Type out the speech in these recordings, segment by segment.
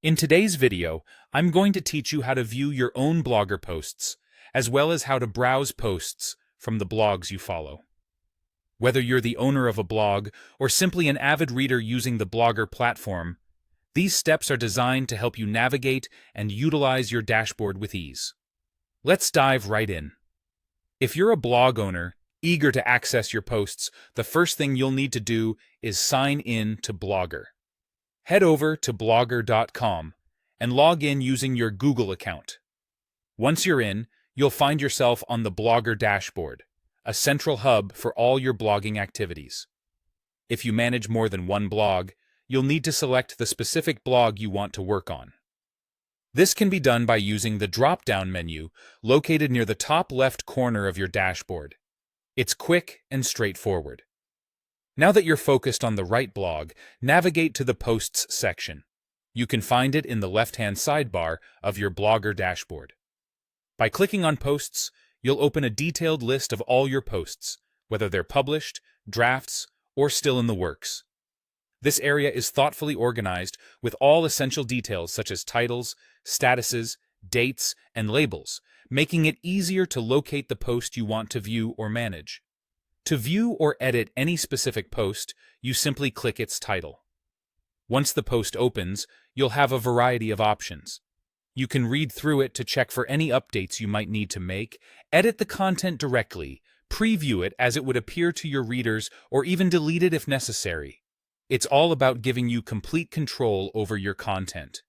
In today's video, I'm going to teach you how to view your own Blogger posts, as well as how to browse posts from the blogs you follow. Whether you're the owner of a blog or simply an avid reader using the Blogger platform, these steps are designed to help you navigate and utilize your dashboard with ease. Let's dive right in. If you're a blog owner eager to access your posts, the first thing you'll need to do is sign in to Blogger. Head over to blogger.com and log in using your Google account. Once you're in, you'll find yourself on the Blogger dashboard, a central hub for all your blogging activities. If you manage more than one blog, you'll need to select the specific blog you want to work on. This can be done by using the drop-down menu located near the top left corner of your dashboard. It's quick and straightforward. Now that you're focused on the right blog, navigate to the Posts section. You can find it in the left-hand sidebar of your Blogger dashboard. By clicking on Posts, you'll open a detailed list of all your posts, whether they're published, drafts, or still in the works. This area is thoughtfully organized with all essential details such as titles, statuses, dates, and labels, making it easier to locate the post you want to view or manage. To view or edit any specific post, you simply click its title. Once the post opens, you'll have a variety of options. You can read through it to check for any updates you might need to make, edit the content directly, preview it as it would appear to your readers, or even delete it if necessary. It's all about giving you complete control over your content.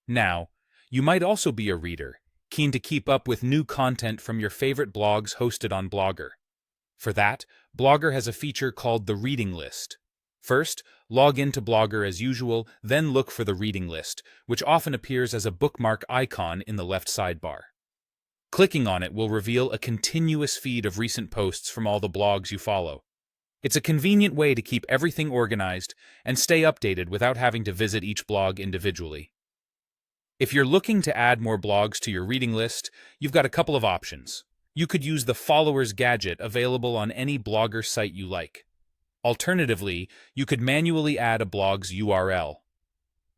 Now, you might also be a reader, keen to keep up with new content from your favorite blogs hosted on Blogger. For that, Blogger has a feature called the Reading List. First, log into Blogger as usual, then look for the Reading List, which often appears as a bookmark icon in the left sidebar. Clicking on it will reveal a continuous feed of recent posts from all the blogs you follow. It's a convenient way to keep everything organized and stay updated without having to visit each blog individually. If you're looking to add more blogs to your reading list, you've got a couple of options. You could use the Followers gadget available on any Blogger site you like. Alternatively, you could manually add a blog's URL.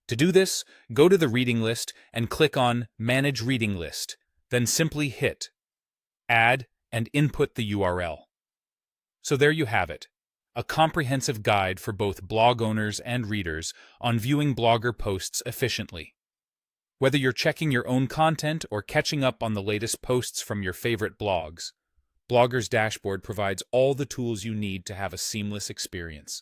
To do this, go to the reading list and click on Manage Reading List, then simply hit Add and input the URL. So there you have it, a comprehensive guide for both blog owners and readers on viewing Blogger posts efficiently. Whether you're checking your own content or catching up on the latest posts from your favorite blogs, Blogger's dashboard provides all the tools you need to have a seamless experience.